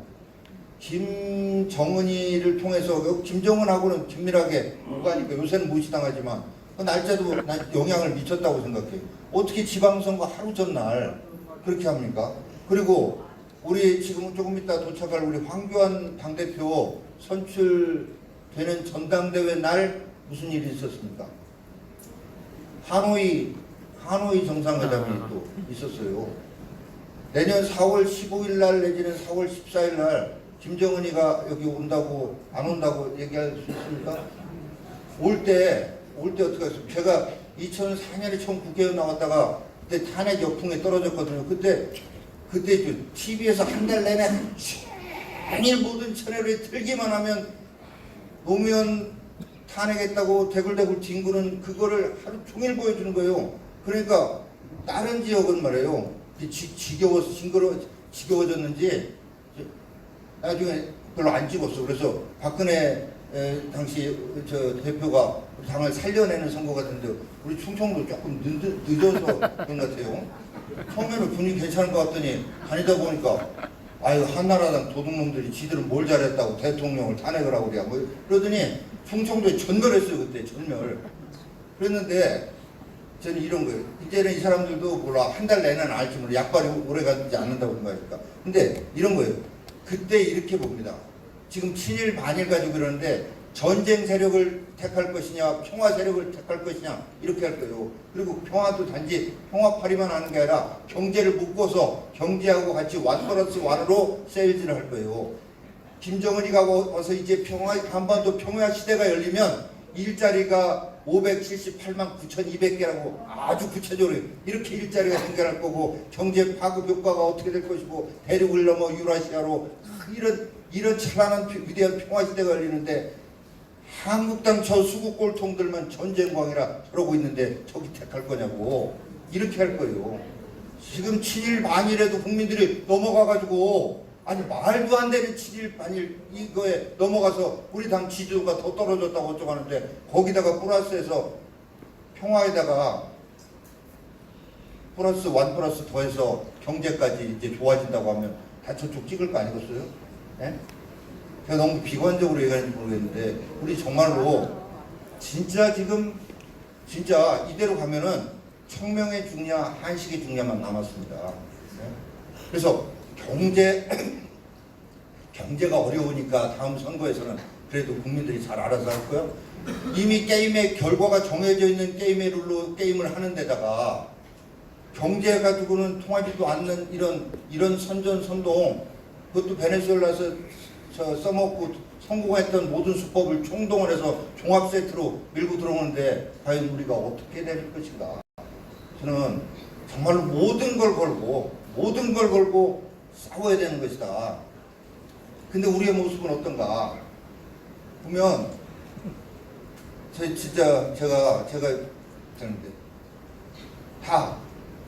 S1: 김정은이를 통해서 김정은하고는 긴밀하게 오가니까 요새는 무시당하지만 그 날짜도 영향을 미쳤다고 생각해요. 어떻게 지방선거 하루 전날 그렇게 합니까? 그리고 우리 지금 조금 이따 도착할 우리 황교안 당대표 선출되는 전당대회 날 무슨 일이 있었습니까? 하노이 정상회담이 또 있었어요. 내년 4월 15일 날 내지는 4월 14일 날 김정은이가 여기 온다고 안 온다고 얘기할 수 있습니까? 올 때 어떻게 했어요? 제가 2004년에 처음 국회의원 나왔다가 그때 탄핵 역풍에 떨어졌거든요. 그때 TV에서 한 달 내내 종일 모든 채널에 틀기만 하면 노무현 탄핵했다고 대굴대굴 뒹구는 그거를 하루 종일 보여주는 거예요. 그러니까 다른 지역은 말이에요. 지겨워졌는지 나중에 별로 안 찍었어. 그래서 박근혜 당시 대표가 당을 살려내는 선거가 됐는데 우리 충청도 조금 늦어서 그런 것 같아요. 처음에는 분위기 괜찮은 것 같더니 다니다 보니까 아유 한나라당 도둑놈들이 지들은 뭘 잘했다고 대통령을 탄핵을 하고 그래. 뭐 그러더니 충청도에 전멸했어요. 그때 전멸. 그랬는데 저는 이런 거예요. 이제는 이 사람들도 몰라 한 달 내내는 알지 몰라 약발이 오래 가지 않는다고 생각하니까. 근데 이런 거예요. 그때 이렇게 봅니다. 지금 친일 반일 가지고 그러는데 전쟁 세력을 택할 것이냐 평화 세력을 택할 것이냐 이렇게 할 거예요. 그리고 평화도 단지 평화파리만 하는 게 아니라 경제를 묶어서 경제하고 같이 완 플러스 완으로 세일즈를 할 거예요. 김정은이가 와서 이제 한반도 평화 시대가 열리면 일자리가 578만 9,200개라고 아주 구체적으로 이렇게 일자리가 생겨날 거고 경제 파급 효과가 어떻게 될 것이고 대륙을 넘어 유라시아로 이런 찬란한 위대한 평화 시대가 열리는데 한국당 저 수국 꼴통들만 전쟁광이라 그러고 있는데 저기 택할 거냐고 이렇게 할 거예요. 지금 친일 반일에도 국민들이 넘어가가지고 아니 말도 안 되는 친일 반일 이거에 넘어가서 우리 당 지지도가 더 떨어졌다고 어쩌고 하는데 거기다가 플러스해서 평화에다가 플러스 원 플러스 더해서 경제까지 이제 좋아진다고 하면 다 저쪽 찍을 거 아니겠어요? 예? 제가 너무 비관적으로 얘기하는지 모르겠는데 우리 정말로 진짜 이대로 가면은 청명의 중냐 한식의 중냐만 남았습니다. 예? 그래서 경제가 어려우니까 다음 선거에서는 그래도 국민들이 잘 알아서 할 거예요. 이미 게임의 결과가 정해져 있는 게임의 룰로 게임을 하는 데다가 경제 가지고는 통하지도 않는 이런 선전선동 그것도 베네수엘라에서 써먹고 성공했던 모든 수법을 총동원해서 종합 세트로 밀고 들어오는데 과연 우리가 어떻게 될 것인가. 저는 정말로 모든 걸 걸고 싸워야 되는 것이다. 근데 우리의 모습은 어떤가 보면 제가 그런데 다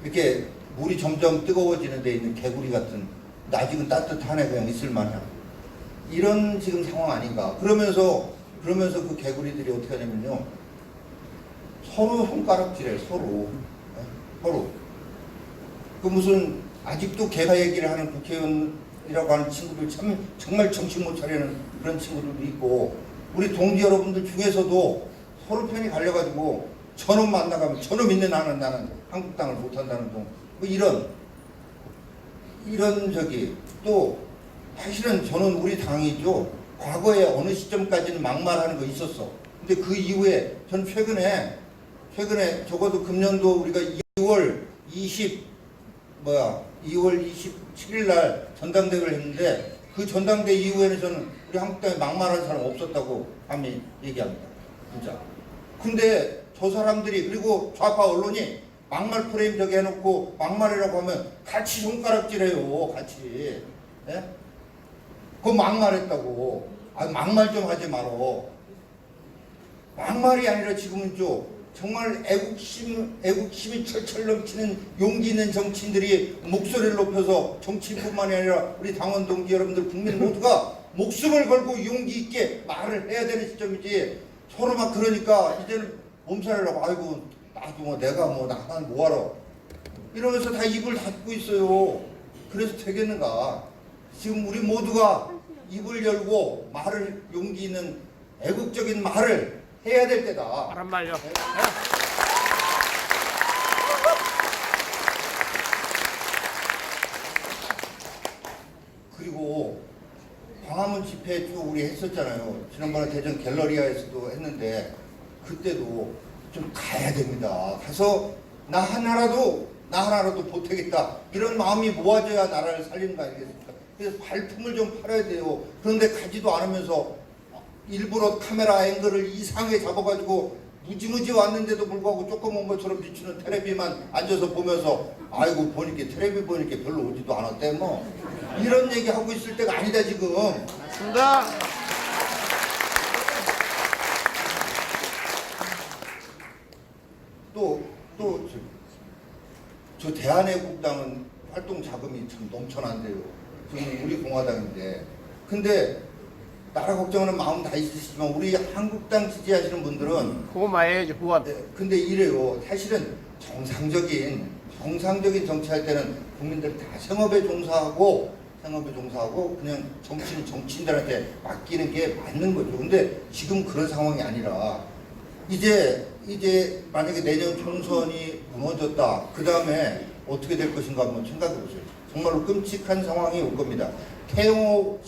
S1: 이렇게 물이 점점 뜨거워지는 데 있는 개구리 같은 아직은 따뜻하네 그냥 있을 만한 이런 지금 상황 아닌가. 그러면서 그 개구리들이 어떻게 하냐면요 서로 손가락질해 서로 그 무슨 아직도 개파 얘기를 하는 국회의원이라고 하는 친구들 정말 정신 못 차리는 그런 친구들도 있고, 우리 동지 여러분들 중에서도 서로 편이 갈려가지고 저놈 만나가면 저놈 있는 나는 한국당을 못한다는 둥, 뭐 이런 저기. 또 사실은 저는 우리 당이죠, 과거에 어느 시점까지는 막말하는 거 있었어. 근데 그 이후에 전 최근에 적어도 금년도 우리가 2월 27일 날 전당대회를 했는데, 그 전당대회 이후에는 저는 우리 한국당에 막말하는 사람 없었다고 감히 얘기합니다. 진짜. 근데 저 사람들이, 그리고 좌파 언론이 막말 프레임 저기 해놓고 막말이라고 하면 같이 손가락질해요. 같이. 예? 그거 막말했다고. 아, 막말 좀 하지 말어. 막말이 아니라 지금은 정말 애국심이 철철 넘치는 용기 있는 정치인들이 목소리를 높여서, 정치인뿐만이 아니라 우리 당원 동지 여러분들 국민 모두가 목숨을 걸고 용기 있게 말을 해야 되는 시점이지, 서로 막 그러니까 이제는 몸살이라고, 아이고 나도 뭐 내가 뭐 나만 뭐하러 이러면서 다 입을 닫고 있어요. 그래서 되겠는가? 지금 우리 모두가 입을 열고 말을, 용기 있는 애국적인 말을 해야 될 때다.
S2: 바람 말려.
S1: 그리고 광화문 집회 쭉 우리 했었잖아요. 지난번에 대전 갤러리아에서도 했는데, 그때도 좀 가야 됩니다. 가서 나 하나라도 보태겠다, 이런 마음이 모아져야 나라를 살리는 거 아니겠습니까? 그래서 발품을 좀 팔아야 돼요. 그런데 가지도 않으면서 일부러 카메라 앵글을 이상하게 잡아가지고 무지무지 왔는데도 불구하고 조금 온 것처럼 비추는 텔레비만 앉아서 보면서, 아이고 보니까 텔레비 보니까 별로 오지도 않았대, 뭐 이런 얘기 하고 있을 때가 아니다 지금.
S2: 맞습니다.
S1: 저 대한애국당은 활동 자금이 참 넘쳐난대요. 지금 우리 공화당인데. 근데 나라 걱정하는 마음 다 있으시지만 우리 한국당 지지하시는 분들은
S2: 후원해야지, 후원.
S1: 근데 이래요. 사실은 정상적인 정치할 때는 국민들 다 생업에 종사하고 그냥 정치는 정치인들한테 맡기는 게 맞는 거죠. 근데 지금 그런 상황이 아니라, 이제 만약에 내년 총선이 무너졌다, 그 다음에 어떻게 될 것인가 한번 생각해 보세요. 정말로 끔찍한 상황이 올 겁니다. 태영호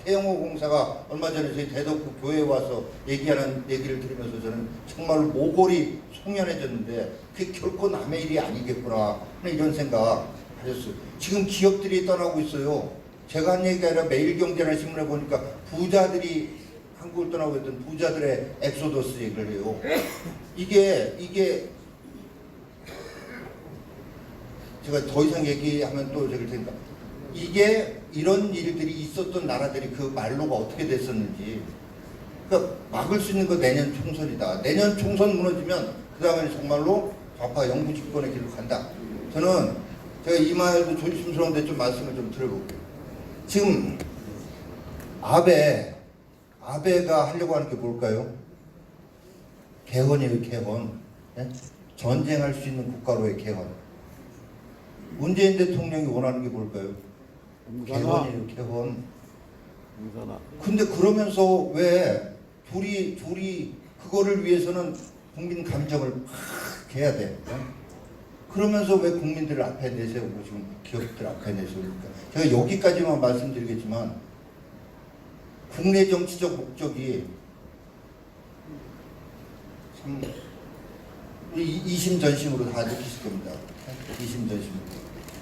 S1: 공사가 얼마 전에 저희 대덕구 교회에 와서 얘기하는 얘기를 들으면서 저는 정말로 모골이 송연해졌는데, 그게 결코 남의 일이 아니겠구나 하는 이런 생각 하셨어요. 지금 기업들이 떠나고 있어요. 제가 한 얘기가 아니라 매일경제나 신문에 보니까 부자들이 한국을 떠나고 있던 부자들의 엑소더스 얘기를 해요. 이게 제가 더 이상 얘기하면 또 저길 테니까, 이게 이런 일들이 있었던 나라들이 그 말로가 어떻게 됐었는지. 그러니까 막을 수 있는 거 내년 총선이다. 내년 총선 무너지면 그 다음에는 정말로 좌파 영구 집권의 길로 간다. 저는 제가 이 말도 조심스러운데 좀 말씀을 좀 드려볼게요. 지금 아베가 하려고 하는 게 뭘까요? 개헌이에요, 개헌. 예? 전쟁할 수 있는 국가로의 개헌. 문재인 대통령이 원하는 게 뭘까요? 개헌이에요, 개헌. 근데 그러면서 왜 둘이 그거를 위해서는 국민 감정을 막 해야 돼. 그러면서 왜 국민들을 앞에 내세우고 지금 기업들 앞에 내세우니까. 제가 여기까지만 말씀드리겠지만, 국내 정치적 목적이 참 이심전심으로 다 느끼실 겁니다. 이심전심으로.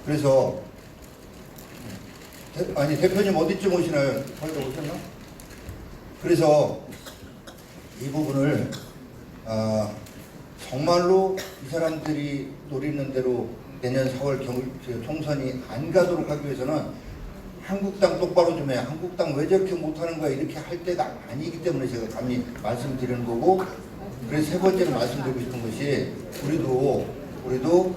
S1: 그래서 대표님 어디쯤 오시나요? 거의 다 오셨나? 그래서 이 부분을 정말로 이 사람들이 노리는 대로 내년 4월 총선이 안 가도록 하기 위해서는 한국당 똑바로 좀 해. 한국당 왜 저렇게 못하는 거야? 이렇게 할 때가 아니기 때문에 제가 감히 말씀드리는 거고, 그래서 세 번째로 말씀드리고 싶은 것이, 우리도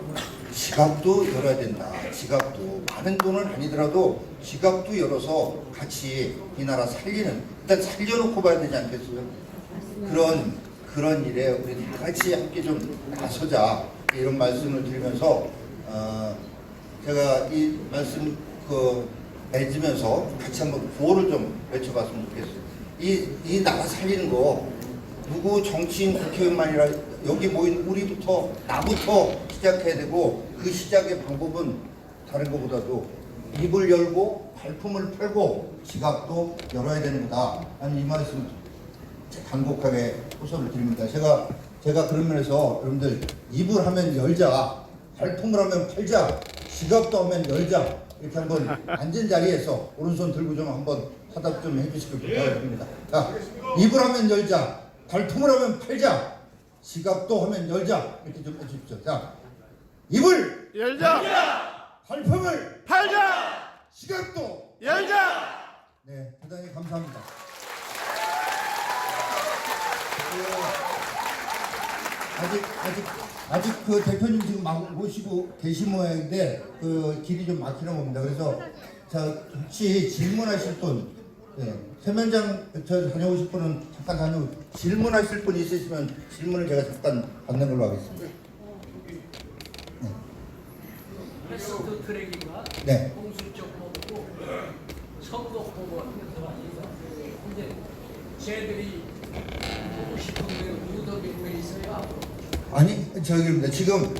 S1: 지갑도 열어야 된다. 지갑도 많은 돈은 아니더라도 지갑도 열어서 같이 이 나라 살리는, 일단 살려놓고 봐야 되지 않겠어요? 그런 일에 우리 다 같이 함께 좀 나서자, 이런 말씀을 드리면서 제가 이 말씀 맺으면서 같이 한번 구호를 좀 외쳐봤으면 좋겠어요. 이 나라 살리는 거 누구 정치인 국회의원만이라 여기 모인 우리부터 나부터 시작해야 되고 그 시작의 방법은 다른 것보다도 입을 열고 발품을 팔고 지갑도 열어야 되는 거다. 나는 이 말씀 간곡하게 호소를 드립니다. 제가 그런 면에서 여러분들 입을 하면 열자, 발품을 하면 팔자, 지갑도 하면 열자 이렇게 한번 앉은 자리에서 오른손 들고 좀 한번 화답 좀 해주시길 부탁드립니다. 자, 입을 하면 열자, 발품을 하면 팔자, 지갑도 하면 열자 이렇게 좀 해주십시오. 자, 입을
S2: 열자.
S1: 발품을
S2: 팔자.
S1: 지갑도
S2: 열자.
S1: 네, 대단히 감사합니다. 아직 그 대표님 지금 모시고 계신 모양인데 그 길이 좀 막히는 겁니다. 그래서 자 혹시 질문하실 분, 네, 세면장 저 다녀오실 분은 잠깐 다녀 질문하실 분 있으시면 질문을 제가 잠깐 받는 걸로 하겠습니다.
S3: 패스트 트랙인가?
S1: 네.
S3: 공수적 법이고 선거법은 근데 쟤들이 보고 싶은데 무덤이 왜 있어요?
S1: 아니 저기입니다. 지금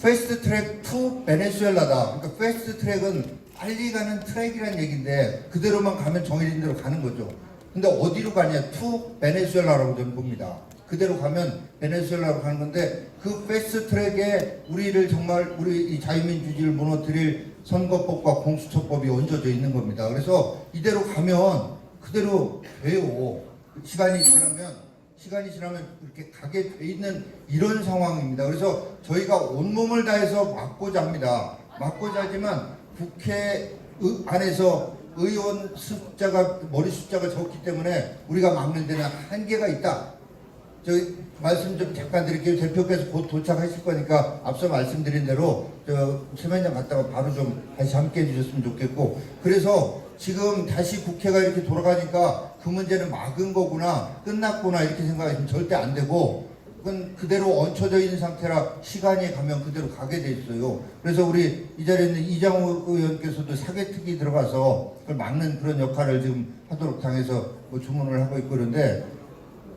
S1: 패스트 트랙 투 베네수엘라다. 그러니까 패스트 트랙은 빨리 가는 트랙이라는 얘기인데 그대로만 가면 정해진 대로 가는 거죠. 근데 어디로 가냐? 투 베네수엘라라고 저는 봅니다. 그대로 가면 베네수엘라로 가는 건데 그 패스트 트랙에 우리를 정말 우리 이 자유민주주의를 무너뜨릴 선거법과 공수처법이 얹어져 있는 겁니다. 그래서 이대로 가면 그대로 돼요. 시간이 지나면 이렇게 가게 돼 있는 이런 상황입니다. 그래서 저희가 온몸을 다해서 막고자 합니다. 막고자 하지만 국회 안에서 의원 숫자가 머리 숫자가 적기 때문에 우리가 막는 데는 한계가 있다. 저희 말씀 좀 잠깐 드릴게요. 대표께서 곧 도착하실 거니까 앞서 말씀드린 대로 저 세면장 갔다가 바로 좀 다시 함께 해주셨으면 좋겠고, 그래서 지금 다시 국회가 이렇게 돌아가니까 그 문제는 막은 거구나, 끝났구나 이렇게 생각하시면 절대 안 되고, 그건 그대로 얹혀져 있는 상태라 시간이 가면 그대로 가게 돼 있어요. 그래서 우리 이 자리에 있는 이장우 의원께서도 사개특위 들어가서 그걸 막는 그런 역할을 지금 하도록 당해서 뭐 주문을 하고 있고, 그런데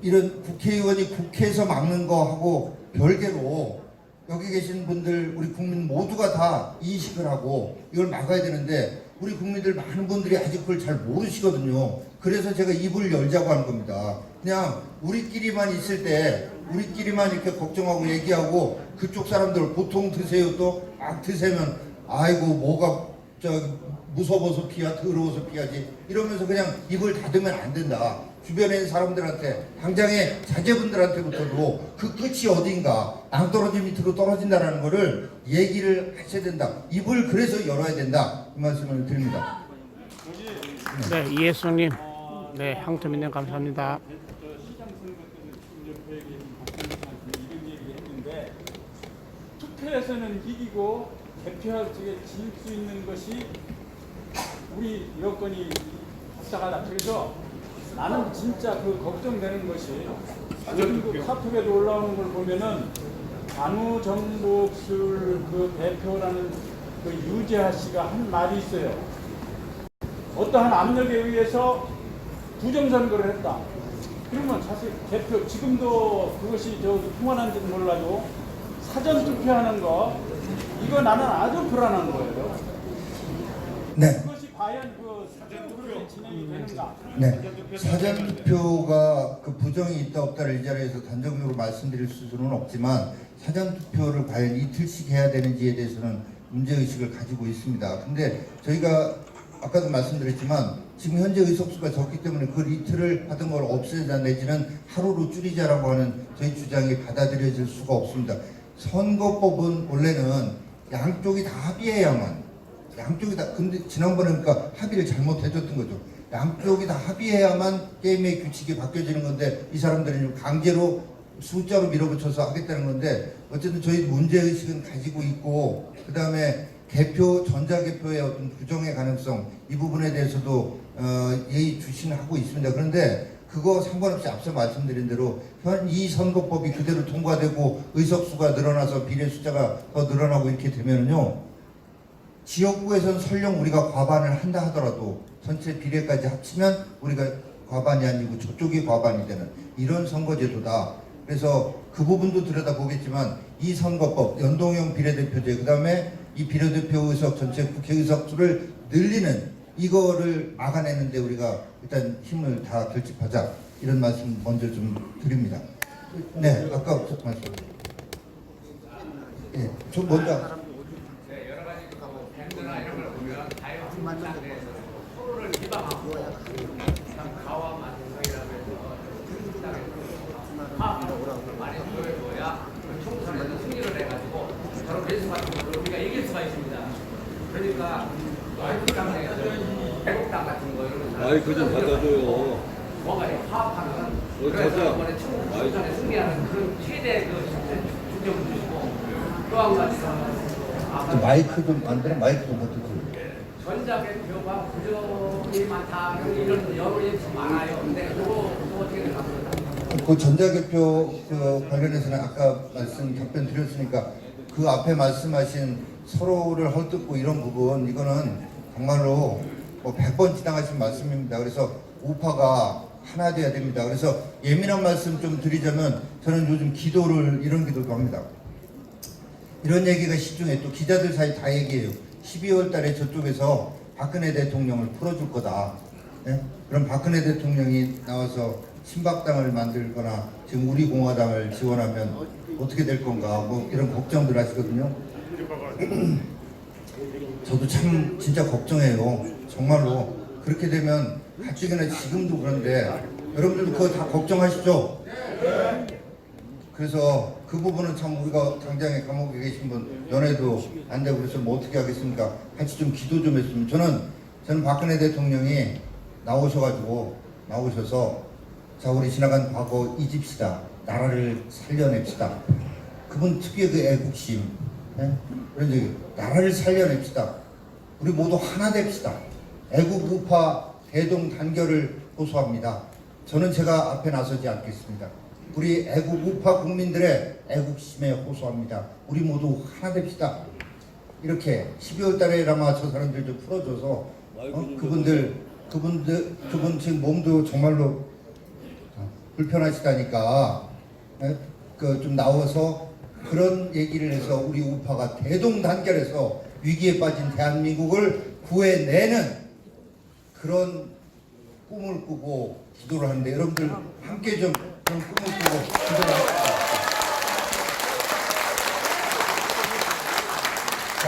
S1: 이런 국회의원이 국회에서 막는 거하고 별개로 여기 계신 분들 우리 국민 모두가 다 인식을 하고 이걸 막아야 되는데 우리 국민들 많은 분들이 아직 그걸 잘 모르시거든요. 그래서 제가 입을 열자고 하는 겁니다. 그냥 우리끼리만 있을 때 우리끼리만 이렇게 걱정하고 얘기하고 그쪽 사람들 보통 드세요 또 막 드세면 아이고 뭐가 무서워서 피하, 더러워서 피하지 이러면서 그냥 입을 닫으면 안 된다. 주변에 있는 사람들한테 당장의 자제분들한테부터도 그 끝이 어딘가 낭떠러지 밑으로 떨어진다는 거를 얘기를 하셔야 된다. 입을 그래서 열어야 된다. 이 말씀을 드립니다.
S2: 네, 이혜숙님. 네, 항토민님 감사합니다.
S4: 투표에서는 이기고 개표할 적에 질 수 있는 것이 우리 여건이 답답하다. 그래서 나는 진짜 그 걱정되는 것이 요즘 그 카톡에도 올라오는 걸 보면은 안우정복술 그 대표라는 그 유재하 씨가 한 말이 있어요. 어떠한 압력에 의해서 부정선거를 했다. 그러면 사실 대표 지금도 그것이 통한한지는 몰라도 사전 투표하는 거 이거 나는 아주 불안한 거예요.
S1: 네.
S4: 그것이 과연 그 사전 투표로 진행이 되는가?
S1: 네. 사전 투표가 그 부정이 있다 없다를 이 자리에서 단정적으로 말씀드릴 수는 없지만 사전 투표를 과연 이틀씩 해야 되는지에 대해서는 문제의식을 가지고 있습니다. 근데 저희가 아까도 말씀드렸지만 지금 현재 의석수가 적기 때문에 그 이틀을 하던 걸 없애자 내지는 하루로 줄이자라고 하는 저희 주장이 받아들여질 수가 없습니다. 선거법은 원래는 양쪽이 다 합의해야만, 양쪽이 다, 근데 지난번에 그러니까 합의를 잘못해줬던 거죠. 양쪽이 다 합의해야만 게임의 규칙이 바뀌어지는 건데 이 사람들은 강제로 숫자로 밀어붙여서 하겠다는 건데 어쨌든 저희 문제의식은 가지고 있고, 그 다음에 개표, 전자개표의 어떤 부정의 가능성 이 부분에 대해서도 예의주시하고 있습니다. 그런데 그거 상관없이 앞서 말씀드린 대로 이 선거법이 그대로 통과되고 의석수가 늘어나서 비례 숫자가 더 늘어나고 이렇게 되면요 지역구에서는 설령 우리가 과반을 한다 하더라도 전체 비례까지 합치면 우리가 과반이 아니고 저쪽이 과반이 되는 이런 선거제도다. 그래서 그 부분도 들여다보겠지만 이 선거법, 연동형 비례대표제, 그 다음에 이 비례대표 의석 전체 국회의석 수를 늘리는 이거를 막아내는데 우리가 일단 힘을 다 결집하자, 이런 말씀 먼저 좀 드립니다. 네, 아까 말씀. 네, 저 먼저.
S3: 여러 가지 밴드나 이런 걸 보면 자유한국당에서 서로를 비방하고 가와 만성이라고 해서 많이 보여줘야 총선에서 승리를 해가지고 저런 배수 같은 걸로 우리가 이길 수가 있습니다. 그러니까 자유한국당에서 애국당 같은 거 이런 거
S5: 마이크 좀 받아줘요.
S3: 뭔가 파악하는 그래서 이번에 총선에 승리하는 그런 최대 그 중점을 두시고 또 한 가지는
S1: 마이크 좀 안 되나? 마이크 좀 받아주세요.
S3: 전자개표가 부정이 많다 이런 여론이 많아요. 근데 그거 어떻게 생각합니까?
S1: 그 전자개표 그 관련해서는 아까 말씀 답변 드렸으니까 그 앞에 말씀하신 서로를 헐뜯고 이런 부분, 이거는 정말로 뭐 100번 지나가신 말씀입니다. 그래서 우파가 하나 돼야 됩니다. 그래서 예민한 말씀 좀 드리자면 저는 요즘 기도를 이런 기도도 합니다. 이런 얘기가 시중에 또 기자들 사이 다 얘기해요. 12월 달에 저쪽에서 박근혜 대통령을 풀어줄 거다. 예? 그럼 박근혜 대통령이 나와서 친박당을 만들거나 지금 우리 공화당을 지원하면 어떻게 될 건가, 뭐 이런 걱정들 하시거든요. 저도 참 진짜 걱정해요. 정말로 그렇게 되면 가뜩이나 지금도 그런데 여러분들도 그거 다 걱정하시죠? 그래서 그 부분은 참 우리가 당장에 감옥에 계신 분 연애도 안 되고 그래서 뭐 어떻게 하겠습니까? 같이 좀 기도 좀 했으면. 저는 박근혜 대통령이 나오셔서 자, 우리 지나간 과거 잊읍시다. 나라를 살려냅시다. 그분 특유의 그 애국심, 예? 그런 얘기, 나라를 살려냅시다. 우리 모두 하나 됩시다. 애국 우파 대동 단결을 호소합니다. 저는 제가 앞에 나서지 않겠습니다. 우리 애국 우파 국민들의 애국심에 호소합니다. 우리 모두 하나 됩시다. 이렇게 12월 달에 아마 저 사람들 좀 풀어줘서 그분 지금 몸도 정말로 불편하시다니까 좀 나와서 그런 얘기를 해서 우리 우파가 대동단결해서 위기에 빠진 대한민국을 구해내는 그런 꿈을 꾸고 기도를 하는데 여러분들 함께 좀 그런 꿈을 꾸고 기도를